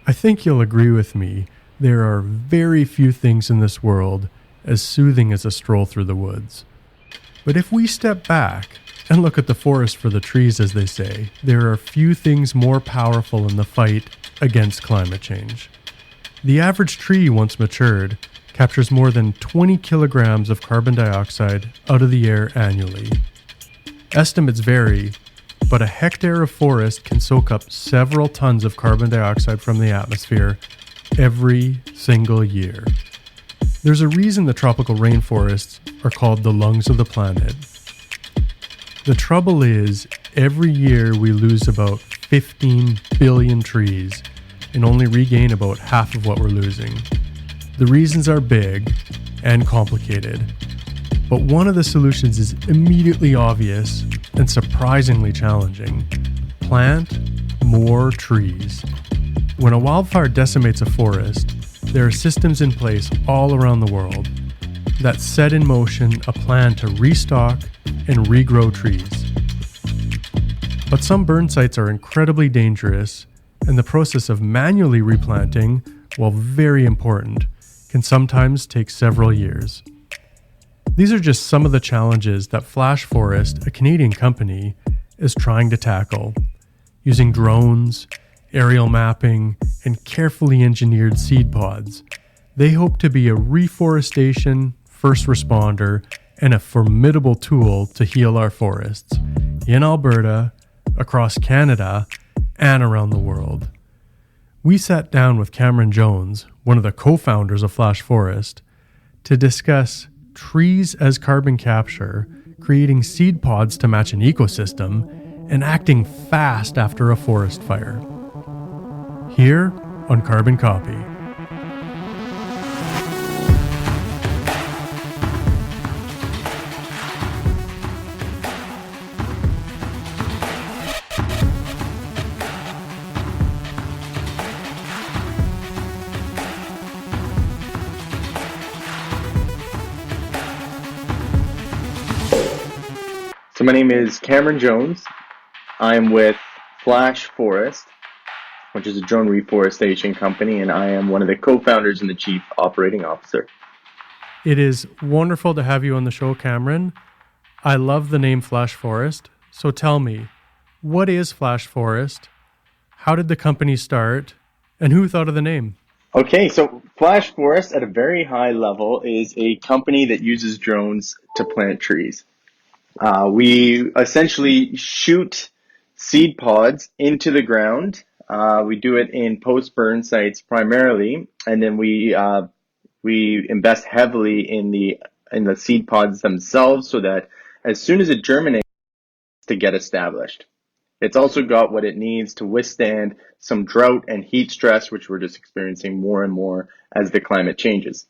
I think you'll agree with me. There are very few things in this world as soothing as a stroll through the woods. But if we step back and look at the forest for the trees, as they say, there are few things more powerful in the fight against climate change. The average tree, once matured, captures more than 20 kilograms of carbon dioxide out of the air annually. Estimates vary, but a hectare of forest can soak up several tons of carbon dioxide from the atmosphere every single year. There's a reason the tropical rainforests are called the lungs of the planet. The trouble is, every year we lose about 15 billion trees and only regain about half of what we're losing. The reasons are big and complicated, but one of the solutions is immediately obvious and surprisingly challenging. Plant more trees. When a wildfire decimates a forest, there are systems in place all around the world that set in motion a plan to restock and regrow trees. But some burn sites are incredibly dangerous, and the process of manually replanting, while very important, can sometimes take several years. These are just some of the challenges that Flash Forest, a Canadian company, is trying to tackle. Using drones, aerial mapping, and carefully engineered seed pods, they hope to be a reforestation first responder and a formidable tool to heal our forests in Alberta, across Canada, and around the world. We sat down with Cameron Jones, one of the co-founders of Flash Forest, to discuss trees as carbon capture, creating seed pods to match an ecosystem, and acting fast after a forest fire. Here on Carbon Copy. So my name is Cameron Jones. I'm with Flash Forest, which is a drone reforestation company, and I am one of the co-founders and the chief operating officer. It is wonderful to have you on the show, Cameron. I love the name Flash Forest. So tell me, what is Flash Forest? How did the company start? And who thought of the name? Okay, so Flash Forest at a very high level is a company that uses drones to plant trees. We essentially shoot seed pods into the ground. We do it in post-burn sites primarily, and then we invest heavily in the seed pods themselves so that as soon as it germinates, to get established. It's also got what it needs to withstand some drought and heat stress, which we're just experiencing more and more as the climate changes.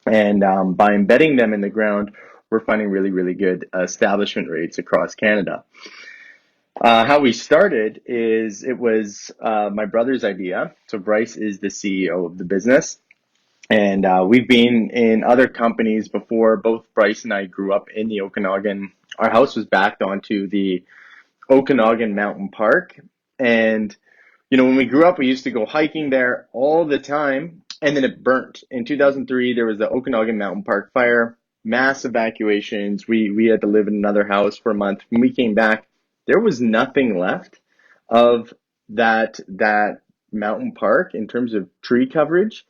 And by embedding them in the ground, we're finding really, really good establishment rates across Canada. How we started is it was my brother's idea. So Bryce is the CEO of the business. And we've been in other companies before. Both Bryce and I grew up in the Okanagan. Our house was backed onto the Okanagan Mountain Park. And, you know, when we grew up, we used to go hiking there all the time. And then it burnt. In 2003, there was the Okanagan Mountain Park fire, mass evacuations. We had to live in another house for a month. When we came back, there was nothing left of that mountain park in terms of tree coverage.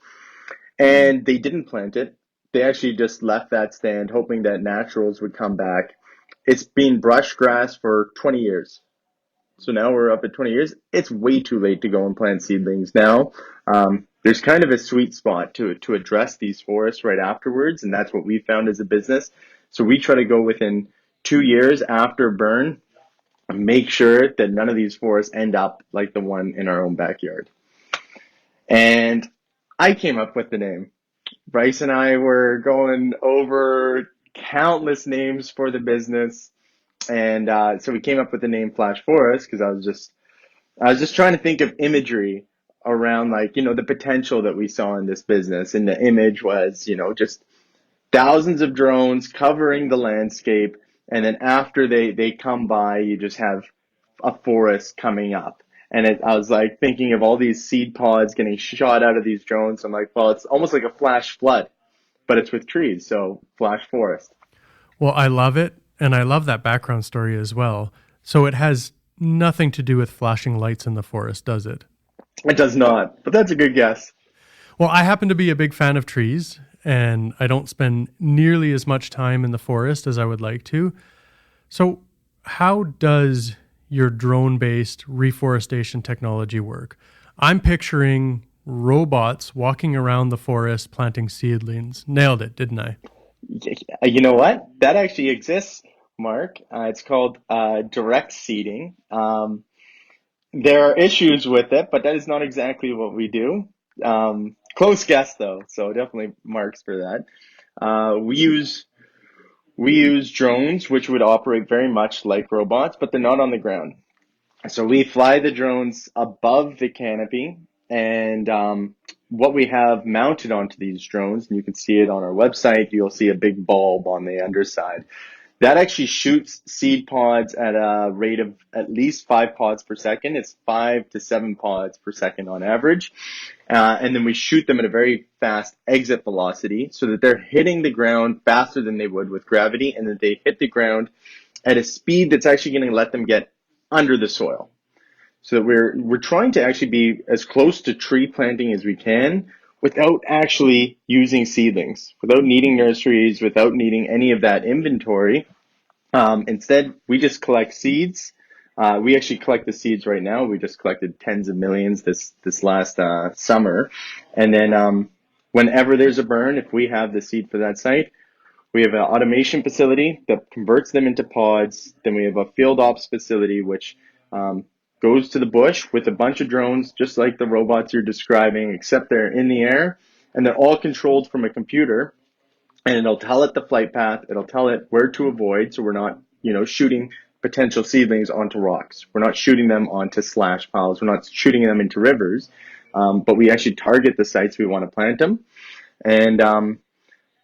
And they didn't plant it. They actually just left that stand, hoping that naturals would come back. It's been brush grass for 20 years. So now we're up at 20 years. It's way too late to go and plant seedlings now. There's kind of a sweet spot to address these forests right afterwards, and that's what we found as a business. So we try to go within 2 years after burn and make sure that none of these forests end up like the one in our own backyard. And I came up with the name. Bryce and I were going over countless names for the business, and so we came up with the name Flash Forest because I was just trying to think of imagery around, like, you know, the potential that we saw in this business. And the image was, you know, just thousands of drones covering the landscape, and then after they come by, you just have a forest coming up. And I was like thinking of all these seed pods getting shot out of these drones. I'm like, well, it's almost like a flash flood, but it's with trees. So flash forest. Well, I love it. And I love that background story as well. So it has nothing to do with flashing lights in the forest, does it? It does not, but that's a good guess. Well, I happen to be a big fan of trees, and I don't spend nearly as much time in the forest as I would like to. So, how does your drone based reforestation technology work? I'm picturing robots walking around the forest planting seedlings. Nailed it, didn't I? You know what? That actually exists, Mark. It's called direct seeding. There are issues with it, but that is not exactly what we do. Close guess though, so definitely marks for that. We use drones, which would operate very much like robots, but they're not on the ground. So we fly the drones above the canopy, and what we have mounted onto these drones, and you can see it on our website, you'll see a big bulb on the underside. That actually shoots seed pods at a rate of at least 5 pods per second. It's 5 to 7 pods per second on average. And then we shoot them at a very fast exit velocity so that they're hitting the ground faster than they would with gravity, and that they hit the ground at a speed that's actually going to let them get under the soil. So that we're trying to actually be as close to tree planting as we can without actually using seedlings, without needing nurseries, without needing any of that inventory. Instead, we just collect seeds. We actually collect the seeds right now. We just collected tens of millions this last summer, and then whenever there's a burn, if we have the seed for that site, we have an automation facility that converts them into pods. Then we have a field ops facility, which um, goes to the bush with a bunch of drones, just like the robots you're describing, except they're in the air and they're all controlled from a computer. And it'll tell it the flight path. It'll tell it where to avoid. So we're not, shooting potential seedlings onto rocks. We're not shooting them onto slash piles. We're not shooting them into rivers. But we actually target the sites we want to plant them. And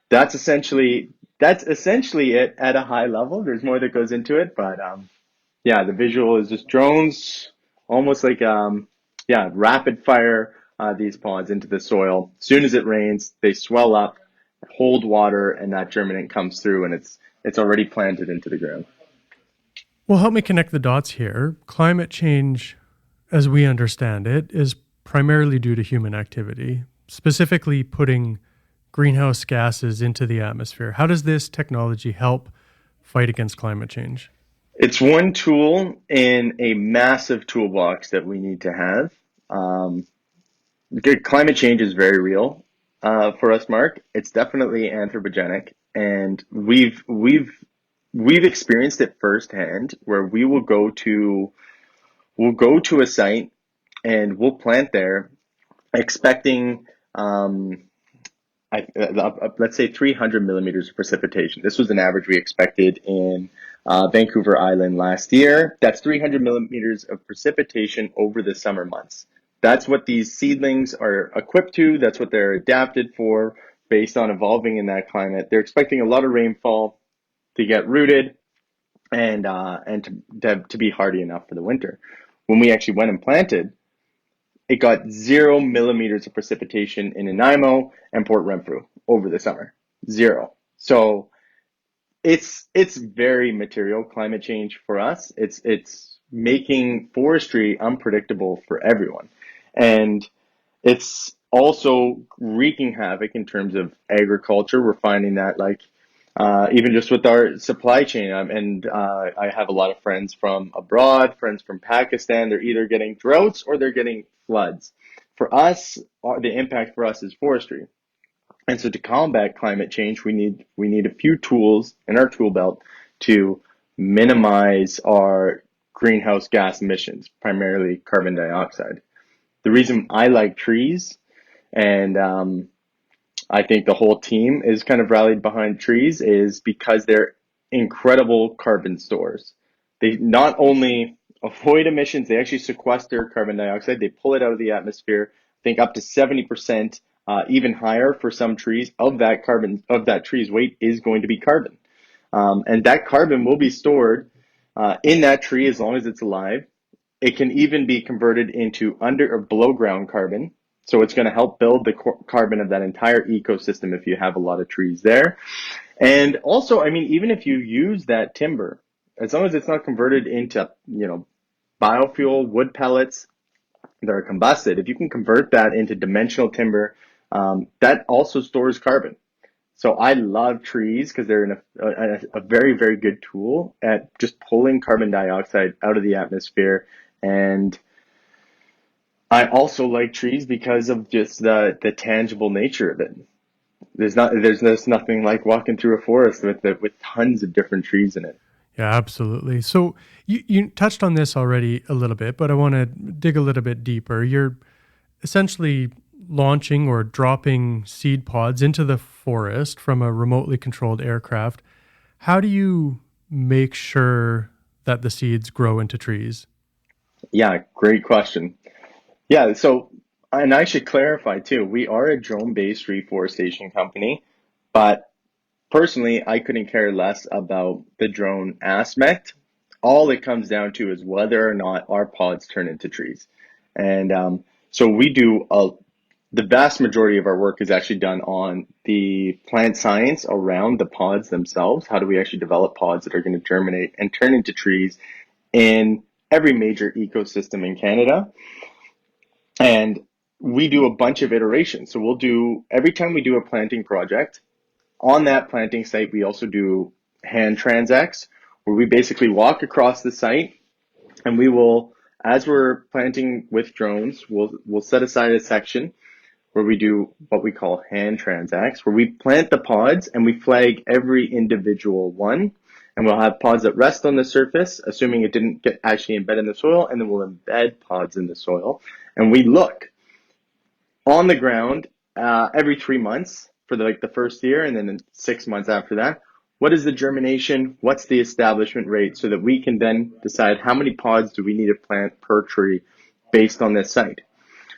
that's essentially it at a high level. There's more that goes into it, but yeah, the visual is just drones, almost like rapid fire these pods into the soil. As soon as it rains, they swell up, hold water, and that germinant comes through, and it's already planted into the ground. Well, help me connect the dots here. Climate change, as we understand it, is primarily due to human activity, specifically putting greenhouse gases into the atmosphere. How does this technology help fight against climate change? It's one tool in a massive toolbox that we need to have. Um, Climate change is very real for us, Mark. It's definitely anthropogenic, and we've experienced it firsthand. Where we'll go to a site and we'll plant there, expecting let's say 300 millimeters of precipitation. This was an average we expected in Vancouver Island last year. That's 300 millimeters of precipitation over the summer months. That's what these seedlings are equipped to. That's what they're adapted for based on evolving in that climate. They're expecting a lot of rainfall to get rooted and to be hardy enough for the winter. When we actually went and planted, it got 0 millimeters of precipitation in Nanaimo and Port Renfrew over the summer. Zero. So it's very material climate change for us. It's making forestry unpredictable for everyone. And it's also wreaking havoc in terms of agriculture. We're finding that even just with our supply chain, I have a lot of friends from abroad, friends from Pakistan. They're either getting droughts or they're getting floods. For us, the impact for us is forestry. And so to combat climate change, we need a few tools in our tool belt to minimize our greenhouse gas emissions, primarily carbon dioxide. The reason I like trees, and I think the whole team is kind of rallied behind trees, is because they're incredible carbon stores. They not only avoid emissions, they actually sequester carbon dioxide. They pull it out of the atmosphere. I think up to 70%, even higher for some trees of that tree's weight is going to be carbon. And that carbon will be stored in that tree as long as it's alive. It can even be converted into under or below ground carbon. So it's going to help build the carbon of that entire ecosystem if you have a lot of trees there. And also, I mean, even if you use that timber, as long as it's not converted into, biofuel, wood pellets that are combusted, if you can convert that into dimensional timber, that also stores carbon. So I love trees because they're a very, very good tool at just pulling carbon dioxide out of the atmosphere. And I also like trees because of just the tangible nature of it. There's nothing like walking through a forest with tons of different trees in it. Yeah, absolutely. So you touched on this already a little bit, but I want to dig a little bit deeper. You're essentially launching or dropping seed pods into the forest from a remotely controlled aircraft. How do you make sure that the seeds grow into trees? Yeah, great question. Yeah, so and I should clarify too, we are a drone-based reforestation company, but personally, I couldn't care less about the drone aspect. All it comes down to is whether or not our pods turn into trees. And so the vast majority of our work is actually done on the plant science around the pods themselves. How do we actually develop pods that are going to germinate and turn into trees in every major ecosystem in Canada? And we do a bunch of iterations. So every time we do a planting project, on that planting site, we also do hand transects where we basically walk across the site and we will, as we're planting with drones, we'll set aside a section where we do what we call hand transects, where we plant the pods and we flag every individual one. And we'll have pods that rest on the surface, assuming it didn't get actually embed in the soil, and then we'll embed pods in the soil. And we look on the ground every 3 months for the first year, and then in 6 months after that. What is the germination? What's the establishment rate so that we can then decide how many pods do we need to plant per tree based on this site?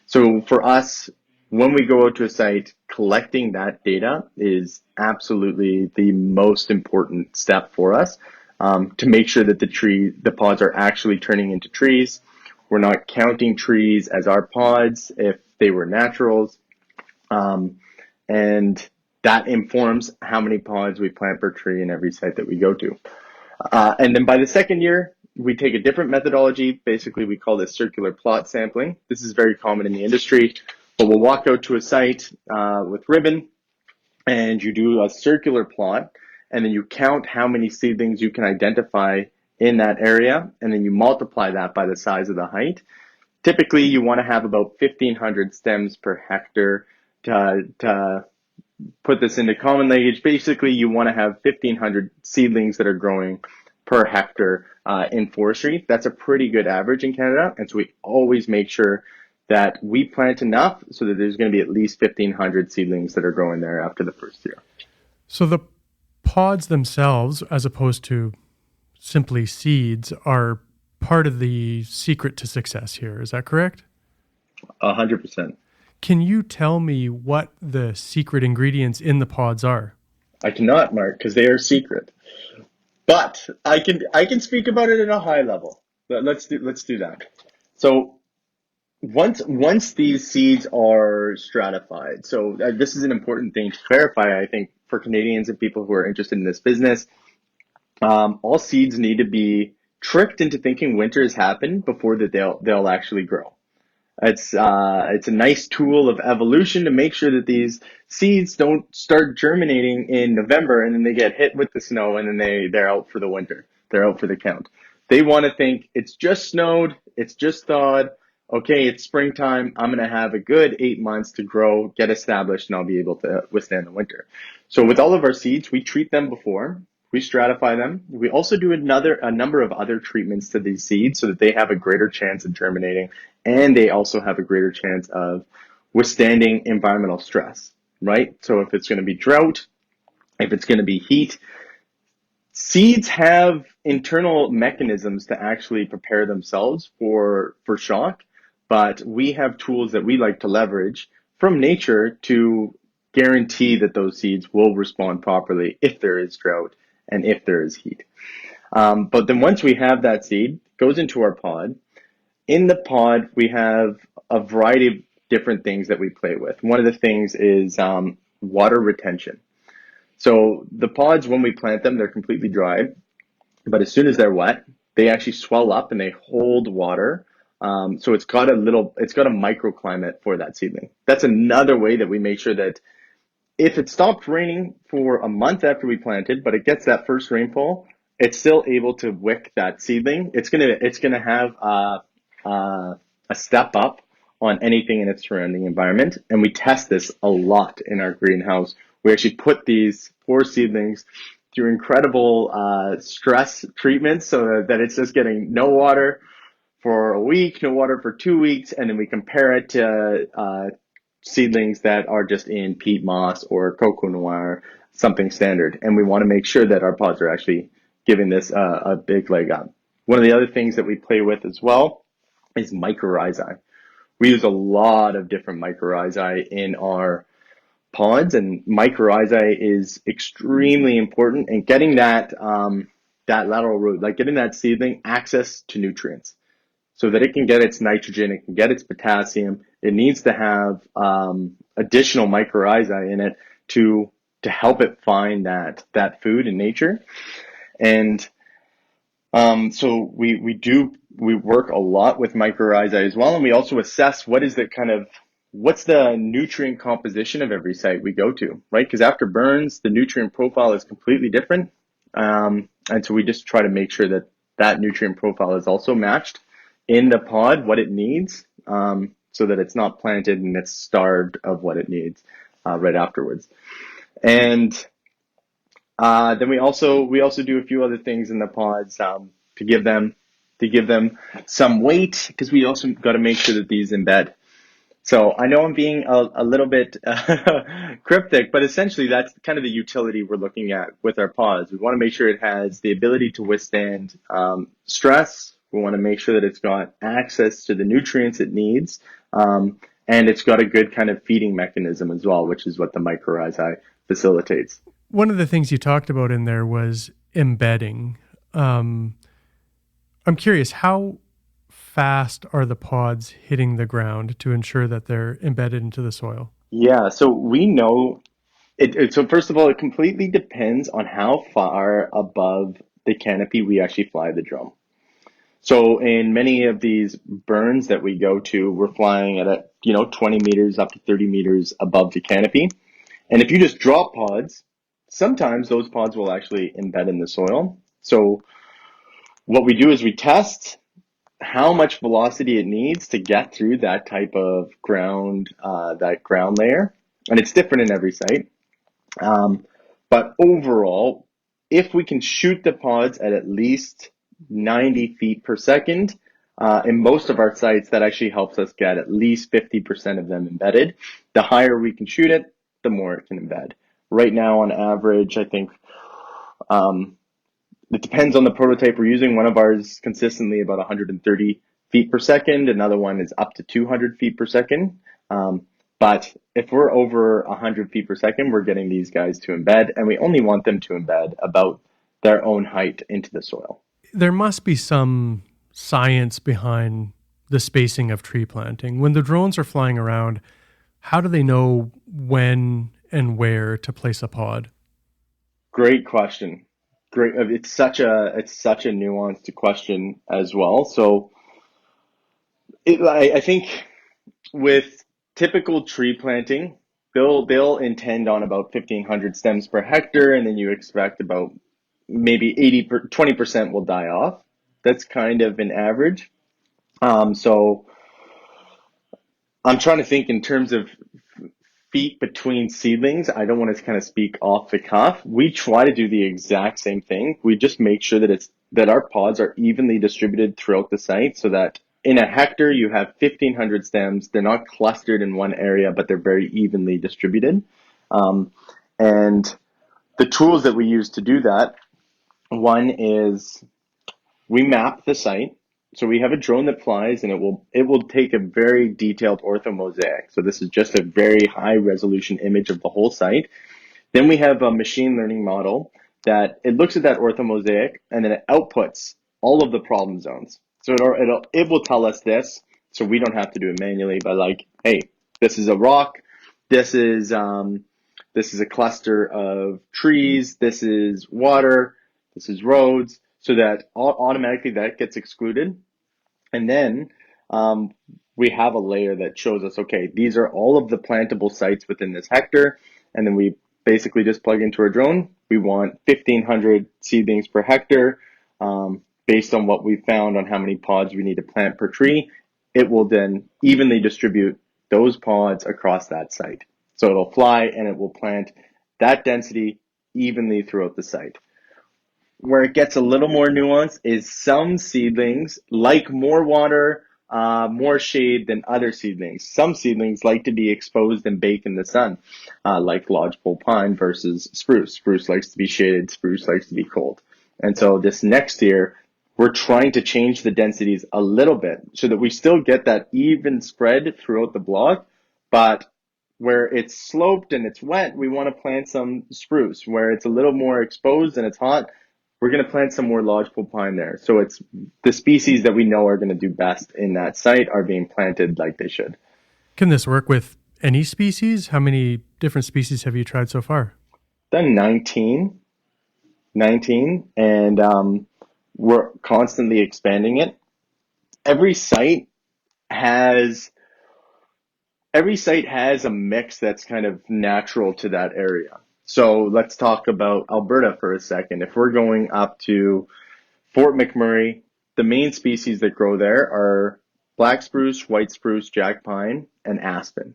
So for us, when we go out to a site, collecting that data is absolutely the most important step for us to make sure that the pods are actually turning into trees. We're not counting trees as our pods if they were naturals. And that informs how many pods we plant per tree in every site that we go to. And then by the second year, we take a different methodology. Basically, we call this circular plot sampling. This is very common in the industry, but we'll walk out to a site with ribbon and you do a circular plot, and then you count how many seedlings you can identify in that area, and then you multiply that by the size of the height. Typically, you want to have about 1,500 stems per hectare. To put this into common language, basically you want to have 1,500 seedlings that are growing per hectare in forestry. That's a pretty good average in Canada, and so we always make sure that we plant enough so that there's going to be at least 1,500 seedlings that are growing there after the first year. So the pods themselves, as opposed to simply seeds, are part of the secret to success here. Is that correct? 100%. Can you tell me what the secret ingredients in the pods are? I cannot, Mark, because they are secret. But I can speak about it at a high level. Let's do that. So once these seeds are stratified, so this is an important thing to clarify, I think, for Canadians and people who are interested in this business. All seeds need to be tricked into thinking winter has happened before that they'll actually grow. It's a nice tool of evolution to make sure that these seeds don't start germinating in November and then they get hit with the snow and then they're out for the winter. They're out for the count. They want to think it's just snowed, it's just thawed. Okay, it's springtime. I'm going to have a good 8 months to grow, get established, and I'll be able to withstand the winter. So with all of our seeds, we treat them before. We stratify them. We also do a number of other treatments to these seeds so that they have a greater chance of germinating, and they also have a greater chance of withstanding environmental stress, right? So if it's going to be drought, if it's going to be heat, seeds have internal mechanisms to actually prepare themselves for shock, but we have tools that we like to leverage from nature to guarantee that those seeds will respond properly if there is drought and if there is heat. But then once we have that seed, it goes into our pod. In the pod, we have a variety of different things that we play with. One of the things is water retention. So the pods, when we plant them, they're completely dry, but as soon as they're wet, they actually swell up and they hold water. So it's got a microclimate for that seedling. That's another way that we make sure that if it stopped raining for a month after we planted, but it gets that first rainfall, it's still able to wick that seedling. It's gonna have a step up on anything in its surrounding environment, and we test this a lot in our greenhouse. We actually put these poor seedlings through incredible stress treatments so that it's just getting no water for a week, no water for 2 weeks, and then we compare it to seedlings that are just in peat moss or cocoa noir, something standard. And we want to make sure that our pods are actually giving this a big leg up. One of the other things that we play with as well is mycorrhizae. We use a lot of different mycorrhizae in our pods, and mycorrhizae is extremely important in getting that lateral root, like getting that seedling access to nutrients so that it can get its nitrogen, it can get its potassium. It needs to have additional mycorrhizae in it to help it find that food in nature. And so we work a lot with mycorrhizae as well, and we also assess what's the nutrient composition of every site we go to, right? Because after burns, the nutrient profile is completely different, and so we just try to make sure that that nutrient profile is also matched in the pod, what it needs, so that it's not planted and it's starved of what it needs right afterwards. And then we also do a few other things in the pods to give them some weight, because we also got to make sure that these embed. So I know I'm being a little bit cryptic, but essentially that's kind of the utility we're looking at with our pods. We want to make sure it has the ability to withstand stress. We want to make sure that it's got access to the nutrients it needs, and it's got a good kind of feeding mechanism as well, which is what the mycorrhizae facilitates. One of the things you talked about in there was embedding. I'm curious, how fast are the pods hitting the ground to ensure that they're embedded into the soil? Yeah, so we know so first of all, it completely depends on how far above the canopy we actually fly the drone. So in many of these burns that we go to, we're flying at 20 meters up to 30 meters above the canopy. And if you just drop pods, sometimes those pods will actually embed in the soil. So what we do is we test how much velocity it needs to get through that type of that ground layer. And it's different in every site. But overall, if we can shoot the pods at least 90 feet per second, in most of our sites, that actually helps us get at least 50% of them embedded. The higher we can shoot it, the more it can embed. Right now, on average, I think it depends on the prototype we're using. One of ours is consistently about 130 feet per second. Another one is up to 200 feet per second. But if we're over 100 feet per second, we're getting these guys to embed, and we only want them to embed about their own height into the soil. There must be some science behind the spacing of tree planting. When the drones are flying around, how do they know when and where to place a pod? Great question. Great. It's such a nuanced question as well. So I think with typical tree planting, they'll intend on about 1,500 stems per hectare, and then you expect about maybe 20% will die off. That's kind of an average. So I'm trying to think in terms of feet between seedlings. I don't want to kind of speak off the cuff. We try to do the exact same thing. We just make sure that our pods are evenly distributed throughout the site, so that in a hectare you have 1,500 stems. They're not clustered in one area, but they're very evenly distributed. And the tools that we use to do that, one is we map the site. So we have a drone that flies, and it will take a very detailed orthomosaic. So this is just a very high resolution image of the whole site. Then we have a machine learning model that it looks at that orthomosaic, and then it outputs all of the problem zones. So it will tell us this, so we don't have to do it manually. But like, hey, this is a rock, this is a cluster of trees, this is water, this is roads, so that automatically that gets excluded. And then um, we have a layer that shows us, okay, these are all of the plantable sites within this hectare. And then we basically just plug into our drone. We want 1,500 seedlings per hectare. Based on what we found on how many pods we need to plant per tree, it will then evenly distribute those pods across that site. So it'll fly and it will plant that density evenly throughout the site. Where it gets a little more nuanced is some seedlings like more water, more shade than other seedlings. Some seedlings like to be exposed and baked in the sun, like lodgepole pine versus spruce. Spruce likes to be shaded, spruce likes to be cold. And so this next year, we're trying to change the densities a little bit so that we still get that even spread throughout the block, but where it's sloped and it's wet, we want to plant some spruce. Where it's a little more exposed and it's hot, we're going to plant some more lodgepole pine there. So it's the species that we know are going to do best in that site are being planted like they should. Can this work with any species? How many different species have you tried so far? Done 19, and we're constantly expanding it. Every site has a mix that's kind of natural to that area. So let's talk about Alberta for a second. If we're going up to Fort McMurray, the main species that grow there are black spruce, white spruce, jack pine, and aspen.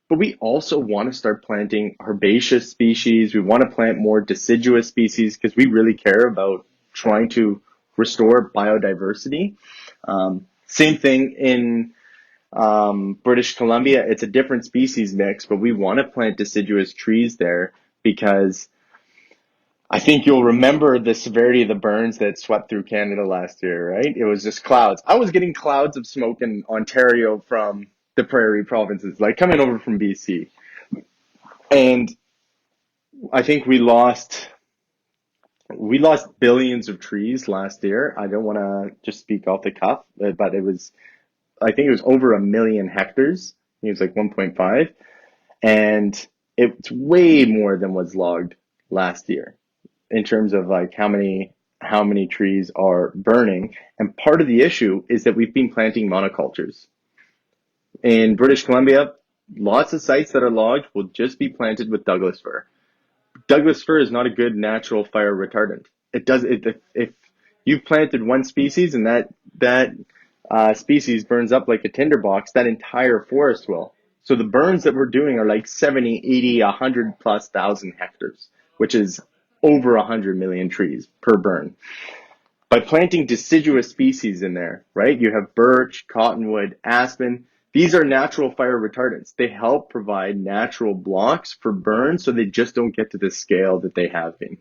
But we also want to start planting herbaceous species. We want to plant more deciduous species because we really care about trying to restore biodiversity. Same thing in British Columbia. It's a different species mix, but we want to plant deciduous trees there because I think you'll remember the severity of the burns that swept through Canada last year, right? It was just clouds. I was getting clouds of smoke in Ontario from the prairie provinces, like coming over from BC. And I think we lost billions of trees last year. I don't want to just speak off the cuff, but I think it was over 1 million hectares. It was like 1.5. And it's way more than was logged last year in terms of like how many trees are burning. And part of the issue is that we've been planting monocultures. In British Columbia, lots of sites that are logged will just be planted with Douglas fir. Douglas fir is not a good natural fire retardant. If you've planted one species and that species burns up like a tinderbox, that entire forest will. So the burns that we're doing are like 70, 80, 100 plus thousand hectares, which is over 100 million trees per burn. By planting deciduous species in there, right? You have birch, cottonwood, aspen. These are natural fire retardants. They help provide natural blocks for burns so they just don't get to the scale that they have been.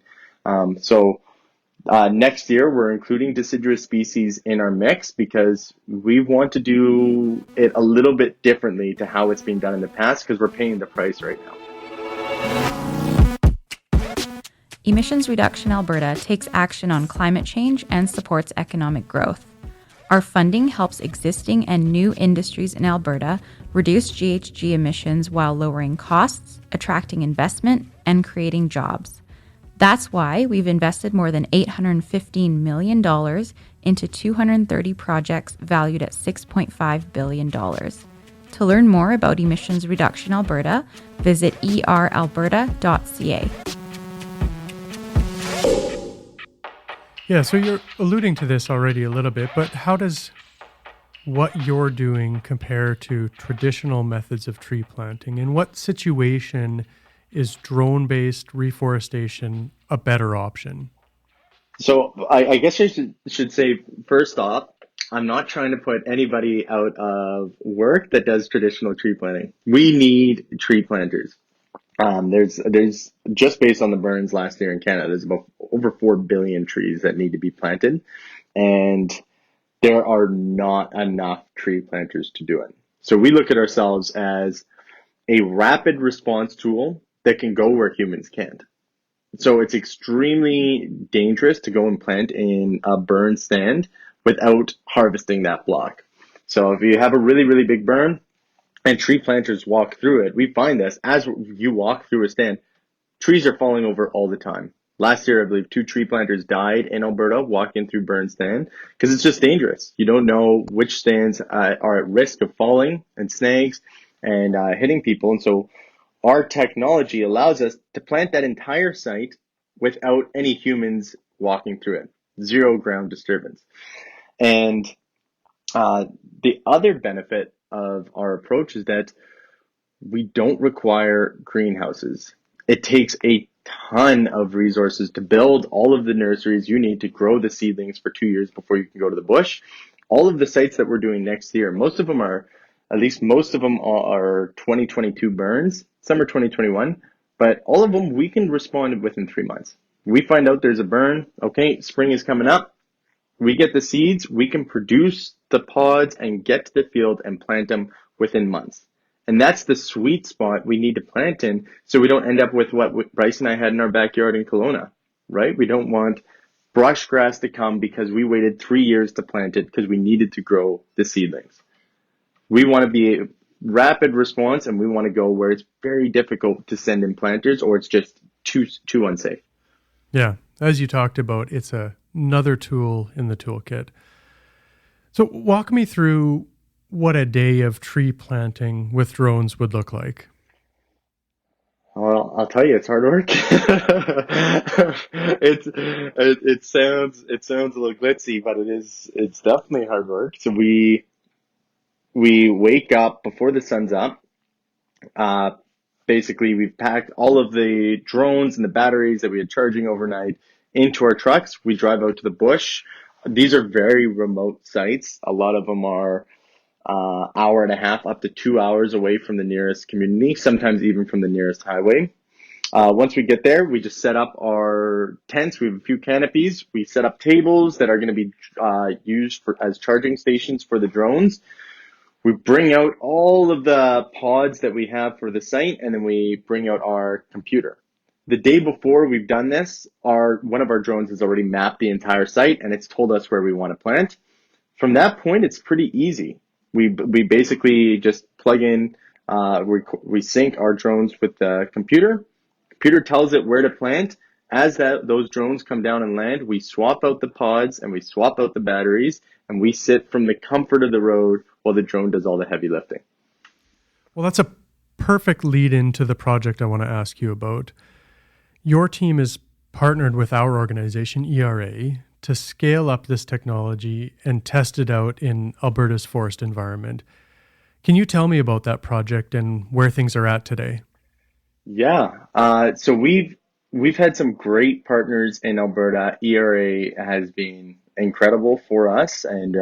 Next year, we're including deciduous species in our mix because we want to do it a little bit differently to how it's been done in the past because we're paying the price right now. Emissions Reduction Alberta takes action on climate change and supports economic growth. Our funding helps existing and new industries in Alberta reduce GHG emissions while lowering costs, attracting investment, and creating jobs. That's why we've invested more than $815 million into 230 projects valued at $6.5 billion. To learn more about Emissions Reduction Alberta, visit eralberta.ca. Yeah, so you're alluding to this already a little bit, but how does what you're doing compare to traditional methods of tree planting? In what situation is drone-based reforestation a better option? So I guess I should say first off, I'm not trying to put anybody out of work that does traditional tree planting. We need tree planters. There's just based on the burns last year in Canada, there's about over 4 billion trees that need to be planted, and there are not enough tree planters to do it. So we look at ourselves as a rapid response tool that can go where humans can't. So it's extremely dangerous to go and plant in a burn stand without harvesting that block. So if you have a really, really big burn and tree planters walk through it, we find this as you walk through a stand, trees are falling over all the time. Last year, I believe 2 tree planters died in Alberta walking through burn stand because it's just dangerous. You don't know which stands are at risk of falling and snags and hitting people. And so our technology allows us to plant that entire site without any humans walking through it. Zero ground disturbance. And the other benefit of our approach is that we don't require greenhouses. It takes a ton of resources to build all of the nurseries you need to grow the seedlings for 2 years before you can go to the bush. All of the sites that we're doing next year, most of them are 2022 burns. Some are 2021, but all of them we can respond within 3 months. We find out there's a burn. Okay, spring is coming up. We get the seeds, we can produce the pods and get to the field and plant them within months. And that's the sweet spot we need to plant in so we don't end up with what Bryce and I had in our backyard in Kelowna, right? We don't want brush grass to come because we waited 3 years to plant it because we needed to grow the seedlings. We want to be a rapid response and we want to go where it's very difficult to send in planters or it's just too unsafe. Yeah, as you talked about, it's another tool in the toolkit. So walk me through what a day of tree planting with drones would look like. Well, I'll tell you, it's hard work. It sounds a little glitzy, but it's definitely hard work. So we wake up before the sun's up. Basically, we've packed all of the drones and the batteries that we had charging overnight into our trucks. We drive out to the bush. These are very remote sites. A lot of them are hour and a half up to 2 hours away from the nearest community, sometimes even from the nearest highway. Once we get there, we just set up our tents. We have a few canopies. We set up tables that are going to be used as charging stations for the drones. We bring out all of the pods that we have for the site, and then we bring out our computer. The day before we've done this, one of our drones has already mapped the entire site, and it's told us where we want to plant. From that point, it's pretty easy. We basically just plug in, we sync our drones with the computer. Computer tells it where to plant. As those drones come down and land, we swap out the pods and we swap out the batteries, and we sit from the comfort of the road while the drone does all the heavy lifting. Well, that's a perfect lead into the project I want to ask you about. Your team is partnered with our organization, ERA, to scale up this technology and test it out in Alberta's forest environment. Can you tell me about that project and where things are at today? Yeah. So we've had some great partners in Alberta. ERA has been incredible for us, and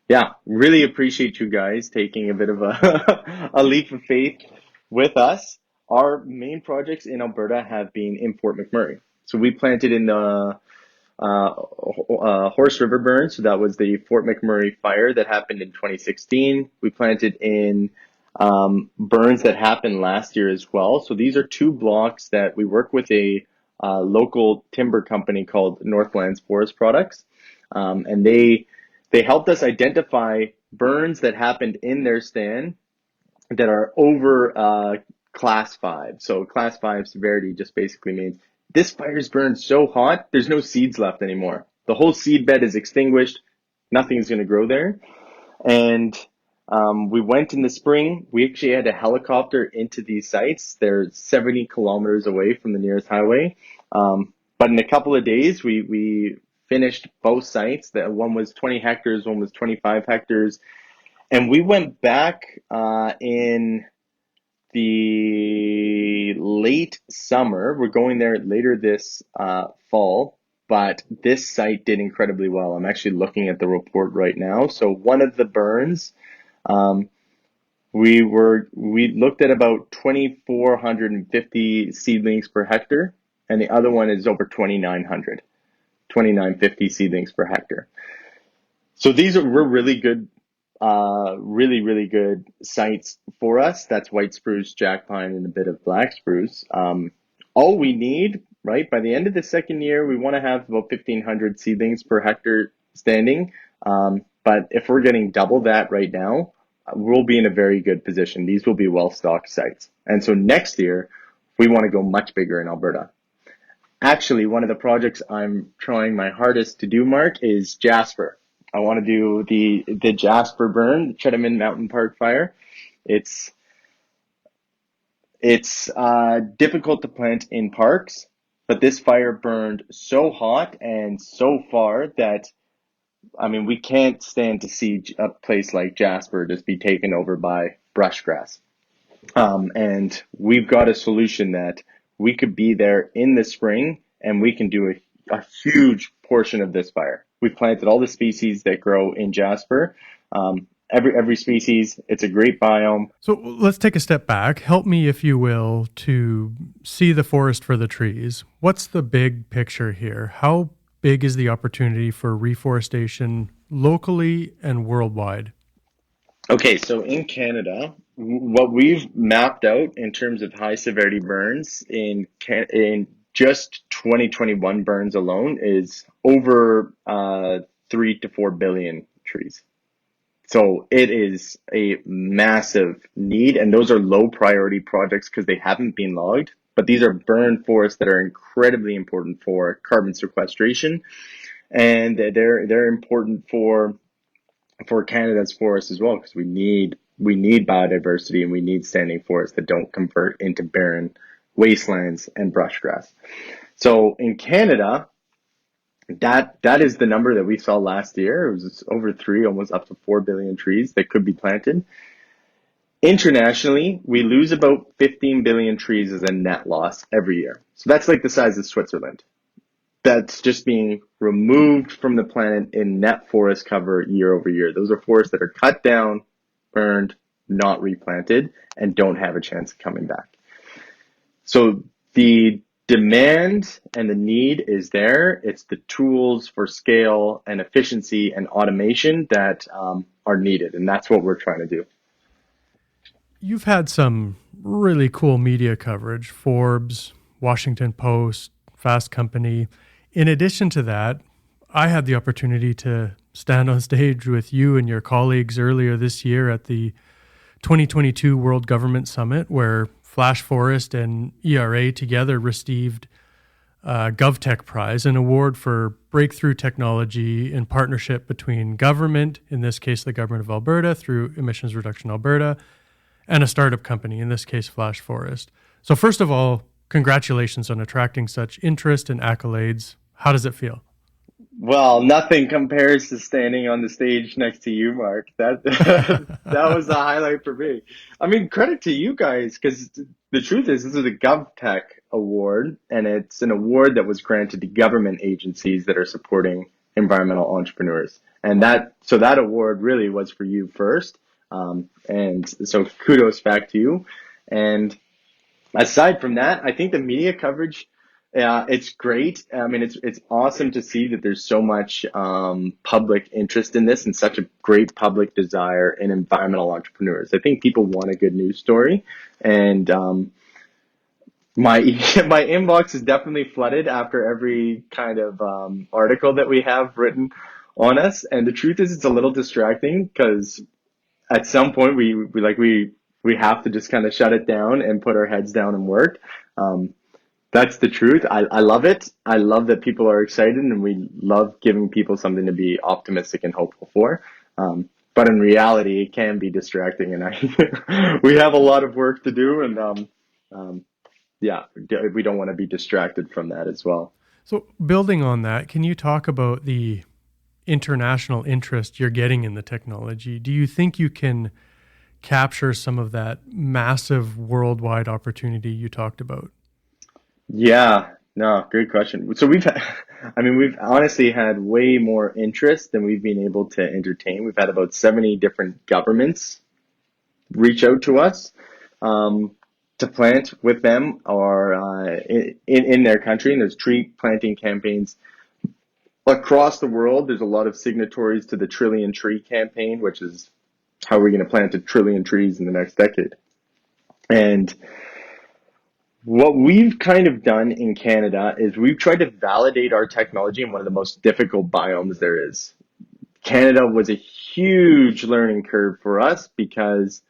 yeah, really appreciate you guys taking a bit of a leap of faith with us. Our main projects in Alberta have been in Fort McMurray. So we planted in the Horse River burn. So that was the Fort McMurray fire that happened in 2016. We planted in burns that happened last year as well. So these are 2 blocks that we work with a local timber company called Northlands Forest Products. And they helped us identify burns that happened in their stand that are over class 5. So class 5 severity just basically means this fire's burned so hot, there's no seeds left anymore. The whole seed bed is extinguished. Nothing's going to grow there. And we went in the spring. We actually had a helicopter into these sites. They're 70 kilometers away from the nearest highway. But in a couple of days, we finished both sites. One was 20 hectares, one was 25 hectares. And we went back in the late summer. We're going there later this fall, but this site did incredibly well. I'm actually looking at the report right now. So one of the burns, we looked at about 2,450 seedlings per hectare, and the other one is over 2,950 seedlings per hectare. So were really good, really good sites for us. That's white spruce, jack pine, and a bit of black spruce. All we need, right, by the end of the second year, we want to have about 1,500 seedlings per hectare standing. But if we're getting double that right now, we'll be in a very good position. These will be well-stocked sites. And so next year, we want to go much bigger in Alberta. Actually, one of the projects I'm trying my hardest to do, Mark, is Jasper. I want to do the Jasper burn, the Chettamin Mountain Park fire. It's difficult to plant in parks, but this fire burned so hot and so far that, I mean, we can't stand to see a place like Jasper just be taken over by brush grass. And we've got a solution that we could be there in the spring and we can do a huge portion of this fire. We've planted all the species that grow in Jasper. Every species, it's a great biome. So let's take a step back. Help me, if you will, to see the forest for the trees. What's the big picture here? How big is the opportunity for reforestation locally and worldwide? Okay, so in Canada, what we've mapped out in terms of high severity burns in just 2021 burns alone is over 3 to 4 billion trees. So it is a massive need, and those are low priority projects because they haven't been logged. But these are burn forests that are incredibly important for carbon sequestration, and they're important for Canada's forests as well, because we need biodiversity and we need standing forests that don't convert into barren wastelands and brush grass. So in Canada, that is the number that we saw last year. It was over 3, almost up to 4 billion trees that could be planted. Internationally, we lose about 15 billion trees as a net loss every year. So that's like the size of Switzerland. That's just being removed from the planet in net forest cover year over year. Those are forests that are cut down, burned, not replanted, and don't have a chance of coming back. So the demand and the need is there. It's the tools for scale and efficiency and automation that are needed, and that's what we're trying to do. You've had some really cool media coverage, Forbes, Washington Post, Fast Company. In addition to that, I had the opportunity to stand on stage with you and your colleagues earlier this year at the 2022 World Government Summit, where Flash Forest and ERA together received a GovTech Prize, an award for breakthrough technology in partnership between government, in this case the government of Alberta through Emissions Reduction Alberta, and a startup company, in this case Flash Forest. So first of all, congratulations on attracting such interest and accolades. How does it feel? Well, nothing compares to standing on the stage next to you, Mark. That that was the highlight for me. I mean, credit to you guys, because the truth is, this is a GovTech award, and it's an award that was granted to government agencies that are supporting environmental entrepreneurs. And that award really was for you first. And so kudos back to you. And aside from that, I think the media coverage, it's great. I mean, it's awesome to see that there's so much public interest in this and such a great public desire in environmental entrepreneurs. I think people want a good news story, and my my inbox is definitely flooded after every kind of article that we have written on us. And the truth is, it's a little distracting because at some point we have to just kind of shut it down and put our heads down and work. That's the truth. I love it. I love that people are excited, and we love giving people something to be optimistic and hopeful for. But in reality, it can be distracting, and we have a lot of work to do, and yeah, we don't want to be distracted from that as well. So building on that, can you talk about the international interest you're getting in the technology? Do you think you can capture some of that massive worldwide opportunity you talked about? Yeah, no, great question. So we've honestly had way more interest than we've been able to entertain. We've had about 70 different governments reach out to us to plant with them or in their country. And there's tree planting campaigns across the world. There's a lot of signatories to the Trillion Tree campaign, which is how we're going to plant 1 trillion trees in the next decade. And what we've kind of done in Canada is we've tried to validate our technology in one of the most difficult biomes there is. Canada was a huge learning curve for us because,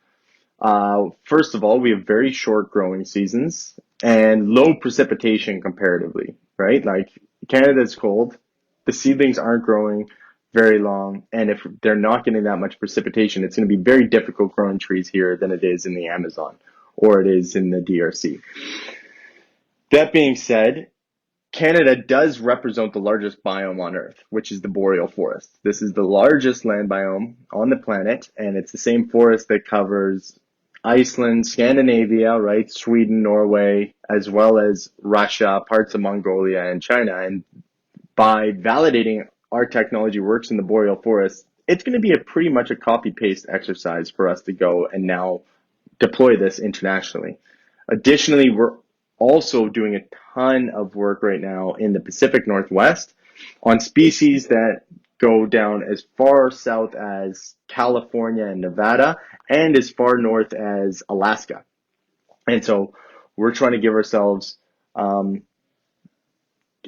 first of all, we have very short growing seasons and low precipitation comparatively, right? Like Canada's cold, the seedlings aren't growing very long, and if they're not getting that much precipitation, it's going to be very difficult growing trees here than it is in the Amazon or it is in the DRC. That being said, Canada does represent the largest biome on Earth, which is the boreal forest. This is the largest land biome on the planet, and it's the same forest that covers Iceland, Scandinavia, right? Sweden, Norway, as well as Russia, parts of Mongolia, and China. And by validating our technology works in the boreal forest, it's going to be a pretty much a copy-paste exercise for us to go and now deploy this internationally. Additionally, we're also doing a ton of work right now in the Pacific Northwest on species that go down as far south as California and Nevada and as far north as Alaska. And so we're trying to give ourselves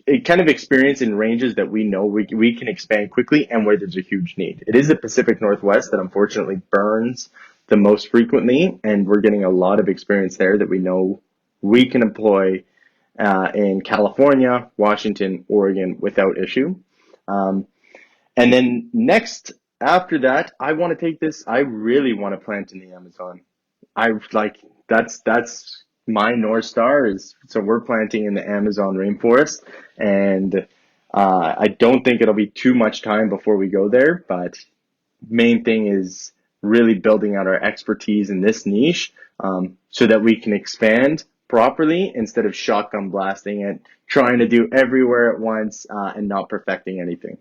a kind of experience in ranges that we know we can expand quickly and where there's a huge need. It is the Pacific Northwest that unfortunately burns the most frequently, and we're getting a lot of experience there that we know we can employ in California, Washington, Oregon without issue. And then next, after that, I want to take this. I really want to plant in the Amazon. I like that's my North Star is so we're planting in the Amazon rainforest, and I don't think it'll be too much time before we go there. But main thing is really building out our expertise in this niche, so that we can expand properly instead of shotgun blasting it, trying to do everywhere at once and not perfecting anything.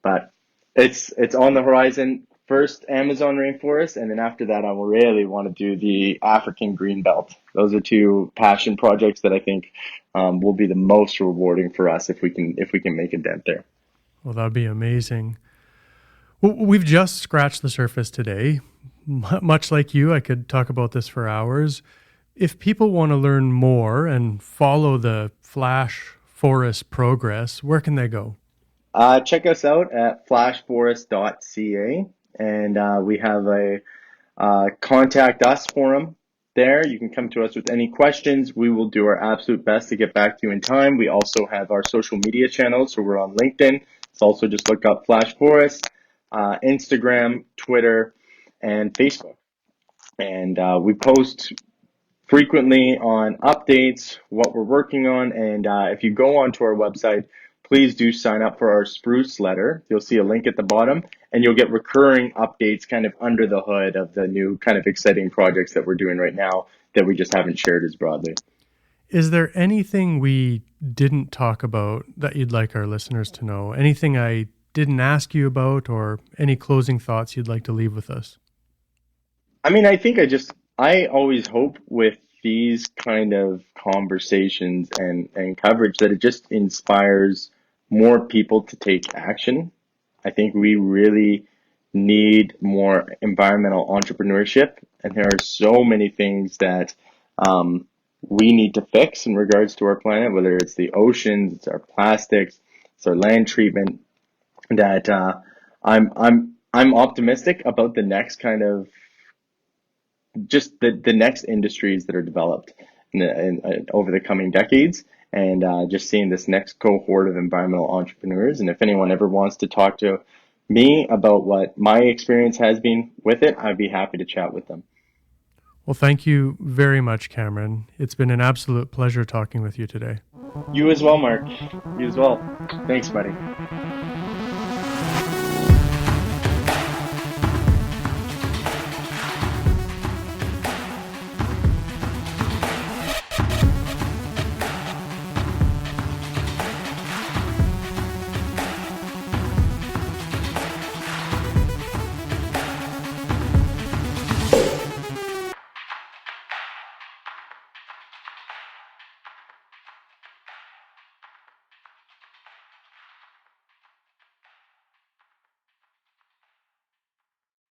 But it's on the horizon. First Amazon rainforest, and then after that, I will really want to do the African green belt. Those are two passion projects that I think will be the most rewarding for us if we can make a dent there. Well, that'd be amazing. Well, we've just scratched the surface today. Much like you, I could talk about this for hours. If people want to learn more and follow the Flash Forest progress, where can they go? Check us out at flashforest.ca, and we have a contact us forum there. You can come to us with any questions. We will do our absolute best to get back to you in time. We also have our social media channels, so we're on LinkedIn. It's also just look up Flash Forest, Instagram, Twitter, and Facebook. And we post frequently on updates, what we're working on, and if you go onto our website, please do sign up for our spruce letter. You'll see a link at the bottom, and you'll get recurring updates kind of under the hood of the new kind of exciting projects that we're doing right now that we just haven't shared as broadly. Is there anything we didn't talk about that you'd like our listeners to know? Anything I didn't ask you about, or any closing thoughts you'd like to leave with us? I mean, I always hope with these kind of conversations and coverage that it just inspires more people to take action. I think we really need more environmental entrepreneurship, and there are so many things that we need to fix in regards to our planet, whether it's the oceans, it's our plastics, it's our land treatment, that I'm optimistic about the next kind of just the next industries that are developed over the coming decades, and just seeing this next cohort of environmental entrepreneurs. And if anyone ever wants to talk to me about what my experience has been with it, I'd be happy to chat with them. Well, thank you very much, Cameron. It's been an absolute pleasure talking with you today. You as well, Mark. You as well. Thanks, buddy.